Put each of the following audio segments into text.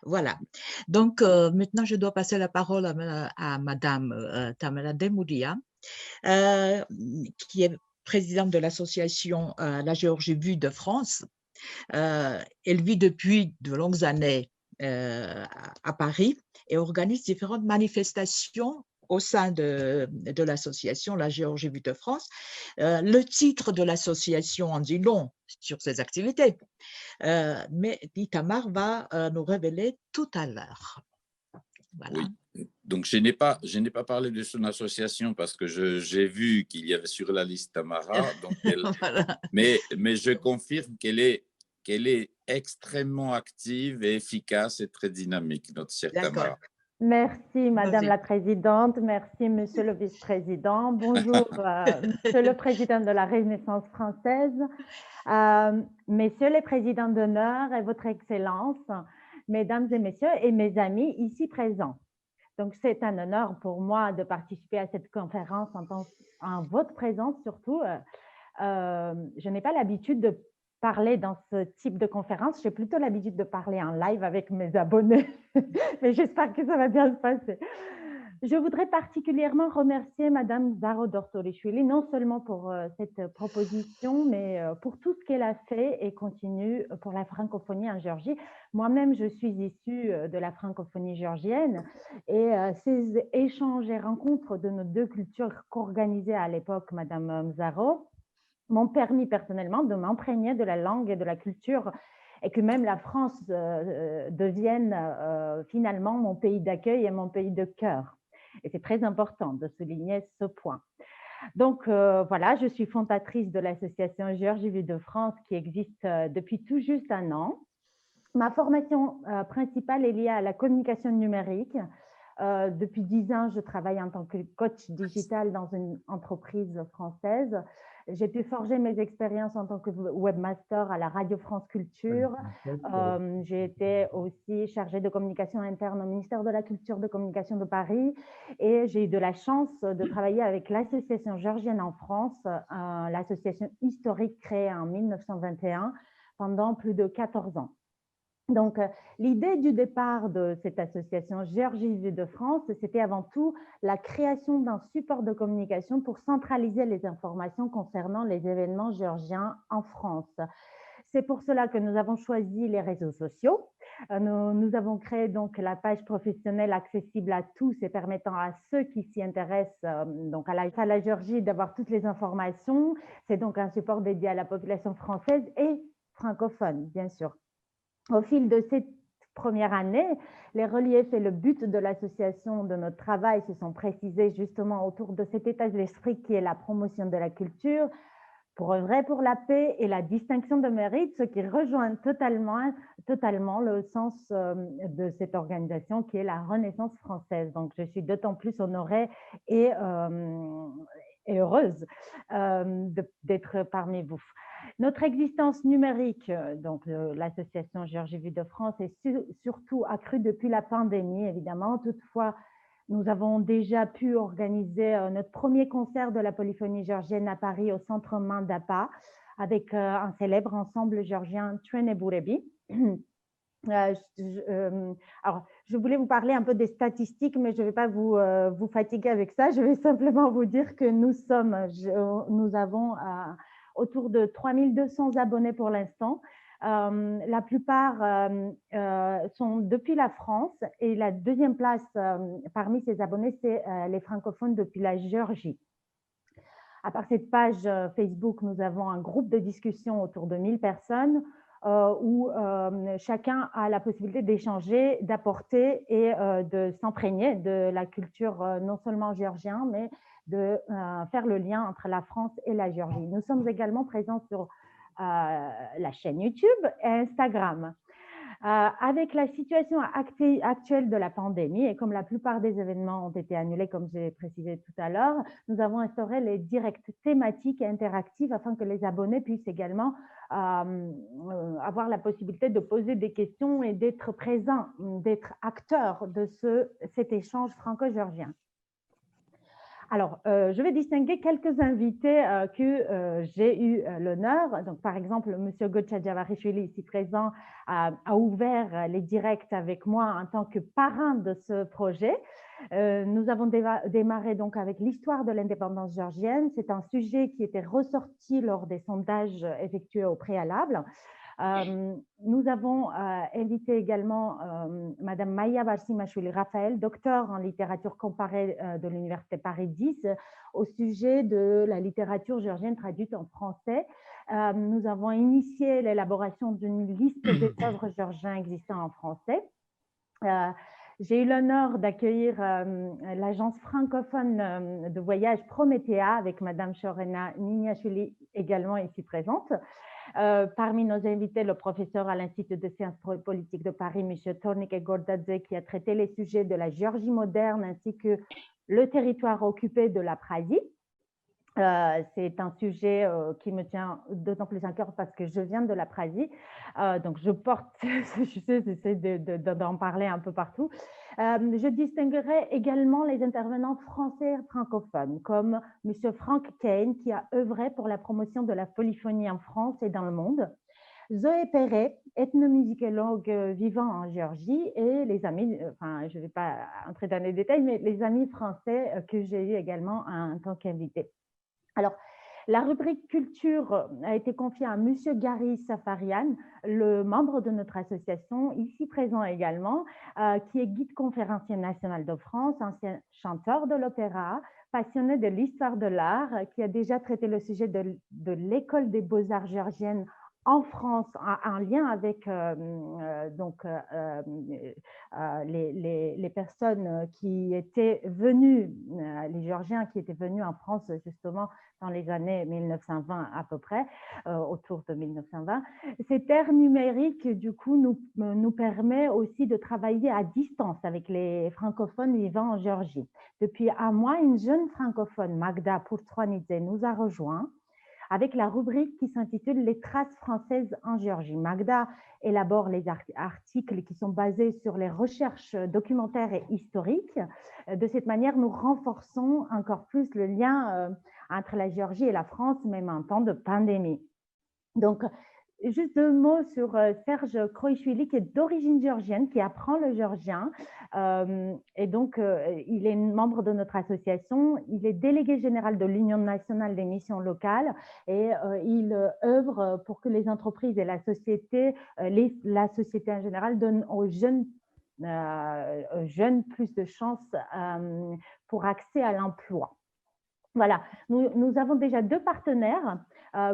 Voilà. Donc, maintenant, je dois passer la parole à Madame Tamara Demoudia, euh, qui est présidente de l'association La Géorgie Vue de France. Elle vit depuis de longues années à Paris et organise différentes manifestations au sein de l'association La Géorgie Vue de France. Le titre de l'association en dit long sur ses activités, mais Itamar va nous révéler tout à l'heure. Voilà. Oui. Donc, je n'ai pas parlé de son association parce que j'ai vu qu'il y avait sur la liste Tamara. Donc Voilà. mais je confirme qu'elle est extrêmement active et efficace et très dynamique, notre chère D'accord. Tamara. Merci, Madame Vas-y. la Présidente. Merci, Monsieur le Vice-président. Bonjour, Monsieur le Président de la Renaissance française, Messieurs les Présidents d'honneur et Votre Excellence, Mesdames et Messieurs et mes amis ici présents. Donc, c'est un honneur pour moi de participer à cette conférence en votre présence surtout. Je n'ai pas l'habitude de parler dans ce type de conférence. J'ai plutôt l'habitude de parler en live avec mes abonnés, mais j'espère que ça va bien se passer. Je voudrais particulièrement remercier Madame Zaro Dortorishvili, non seulement pour cette proposition, mais pour tout ce qu'elle a fait et continue pour la francophonie en Géorgie. Moi-même, je suis issue de la francophonie géorgienne et ces échanges et rencontres de nos deux cultures qu'organisait à l'époque Madame Zaro m'ont permis personnellement de m'imprégner de la langue et de la culture et que même la France devienne finalement mon pays d'accueil et mon pays de cœur. Et c'est très important de souligner ce point. Donc voilà, je suis fondatrice de l'association Géorgie Vue de France qui existe depuis tout juste un an. Ma formation principale est liée à la communication numérique. Depuis 10 ans, je travaille en tant que coach digital dans une entreprise française. J'ai pu forger mes expériences en tant que webmaster à la Radio France Culture. J'ai été aussi chargée de communication interne au ministère de la Culture de Communication de Paris et j'ai eu de la chance de travailler avec l'association géorgienne en France, l'association historique créée en 1921 pendant plus de 14 ans. Donc, l'idée du départ de cette association Géorgie Vue de France, c'était avant tout la création d'un support de communication pour centraliser les informations concernant les événements géorgiens en France. C'est pour cela que nous avons choisi les réseaux sociaux. Nous avons créé donc la page professionnelle accessible à tous et permettant à ceux qui s'y intéressent donc à la Géorgie d'avoir toutes les informations. C'est donc un support dédié à la population française et francophone, bien sûr. Au fil de cette première année, les reliefs et le but de l'association de notre travail se sont précisés justement autour de cet état d'esprit qui est la promotion de la culture, pour œuvrer pour la paix et la distinction de mérite, ce qui rejoint totalement le sens de cette organisation qui est la Renaissance française. Donc, je suis d'autant plus honorée et heureuse d'être parmi vous. Notre existence numérique, donc l'association Géorgie Vue de France, est surtout accrue depuis la pandémie, évidemment. Toutefois, nous avons déjà pu organiser notre premier concert de la polyphonie géorgienne à Paris au centre Mandapa avec un célèbre ensemble géorgien Tweneburebi. Alors, je voulais vous parler un peu des statistiques, mais je ne vais pas vous fatiguer avec ça. Je vais simplement vous dire que nous avons autour de 3200 abonnés pour l'instant. La plupart sont depuis la France et la deuxième place parmi ces abonnés, c'est les francophones depuis la Géorgie. À part cette page Facebook, nous avons un groupe de discussion autour de 1000 personnes où chacun a la possibilité d'échanger, d'apporter et de s'imprégner de la culture non seulement géorgienne, mais de faire le lien entre la France et la Géorgie. Nous sommes également présents sur la chaîne YouTube et Instagram. Avec la situation actuelle de la pandémie et comme la plupart des événements ont été annulés, comme j'ai précisé tout à l'heure, nous avons instauré les directs thématiques et interactifs afin que les abonnés puissent également avoir la possibilité de poser des questions et d'être présents, d'être acteurs de cet échange franco-géorgien. Alors, je vais distinguer quelques invités que j'ai eu l'honneur. Donc, par exemple, M. Gökçe Javarishvili, ici présent, a ouvert les directs avec moi en tant que parrain de ce projet. Nous avons démarré donc avec l'histoire de l'indépendance géorgienne. C'est un sujet qui était ressorti lors des sondages effectués au préalable. Nous avons invité également Madame Maya Barsimashvili-Raphaël, docteur en littérature comparée de l'Université Paris 10, au sujet de la littérature géorgienne traduite en français. Nous avons initié l'élaboration d'une liste des œuvres géorgiennes existant en français. J'ai eu l'honneur d'accueillir l'agence francophone de voyage Prométhéa avec Madame Shorena Niniashvili, également ici présente. Parmi nos invités, le professeur à l'Institut de sciences politiques de Paris, M. Tornike Gordadze, qui a traité les sujets de la Géorgie moderne ainsi que le territoire occupé de l'Abkhazie. C'est un sujet qui me tient d'autant plus à cœur parce que je viens de l'Abkhazie, donc je porte ce sujet, j'essaie d'en parler un peu partout. Je distinguerai également les intervenants français francophones, comme M. Frank Kane, qui a œuvré pour la promotion de la polyphonie en France et dans le monde, Zoé Perret, ethnomusicologue vivant en Géorgie, et les amis, enfin je ne vais pas entrer dans les détails, mais les amis français que j'ai eu également en tant qu'invité. Alors, la rubrique culture a été confiée à M. Gary Safarian, le membre de notre association, ici présent également, qui est guide conférencier national de France, ancien chanteur de l'opéra, passionné de l'histoire de l'art, qui a déjà traité le sujet de l'école des beaux-arts géorgiennes en France, en lien avec les personnes qui étaient venues, les Géorgiens qui étaient venus en France justement dans les années 1920 à peu près, autour de 1920. Cette ère numérique, du coup, nous permet aussi de travailler à distance avec les francophones vivant en Géorgie. Depuis un mois, une jeune francophone, Magda Pourtroanidze, nous a rejoints avec la rubrique qui s'intitule « Les traces françaises en Géorgie ». Magda élabore les articles qui sont basés sur les recherches documentaires et historiques. De cette manière, nous renforçons encore plus le lien entre la Géorgie et la France, même en temps de pandémie. Donc, juste deux mots sur Serge Kroishvili, qui est d'origine géorgienne, qui apprend le géorgien. Et donc, il est membre de notre association. Il est délégué général de l'Union nationale des missions locales et il œuvre pour que les entreprises et la société en général, donnent aux jeunes plus de chances pour accès à l'emploi. Voilà, nous avons déjà deux partenaires,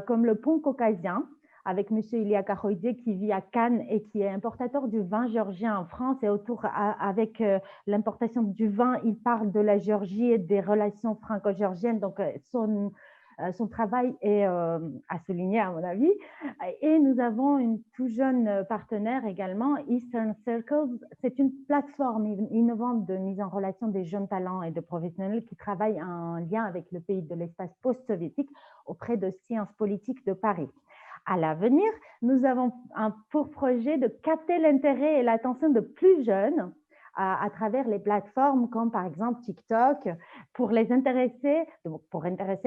comme le Pont Caucasien, avec M. Ilya Kahoidze qui vit à Cannes et qui est importateur du vin géorgien en France. Et avec l'importation du vin, il parle de la Géorgie et des relations franco-géorgiennes. Donc, son travail est à souligner, à mon avis. Et nous avons une tout jeune partenaire également, Eastern Circles. C'est une plateforme innovante de mise en relation des jeunes talents et de professionnels qui travaillent en lien avec le pays de l'espace post-soviétique auprès de Sciences politiques de Paris. À l'avenir, nous avons pour projet de capter l'intérêt et l'attention de plus jeunes à travers les plateformes comme par exemple TikTok pour intéresser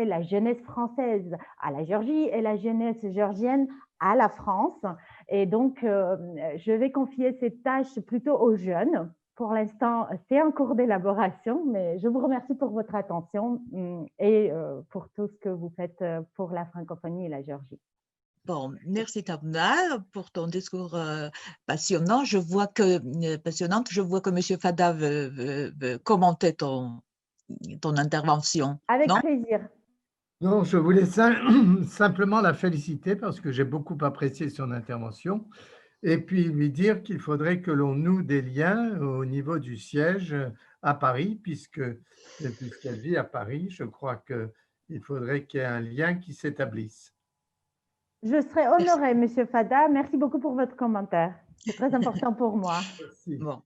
la jeunesse française à la Géorgie et la jeunesse géorgienne à la France. Et donc, je vais confier cette tâche plutôt aux jeunes. Pour l'instant, c'est en cours d'élaboration, mais je vous remercie pour votre attention et pour tout ce que vous faites pour la francophonie et la Géorgie. Bon, merci Tabna pour ton discours passionnant. Je vois que M. Fada veut commenter ton intervention. Avec plaisir. Non, je voulais simplement la féliciter parce que j'ai beaucoup apprécié son intervention et puis lui dire qu'il faudrait que l'on noue des liens au niveau du siège à Paris puisqu'elle vit à Paris. Je crois qu'il faudrait qu'il y ait un lien qui s'établisse. Je serai honorée, M. Fada. Merci beaucoup pour votre commentaire. C'est très important pour moi. Merci. Bon.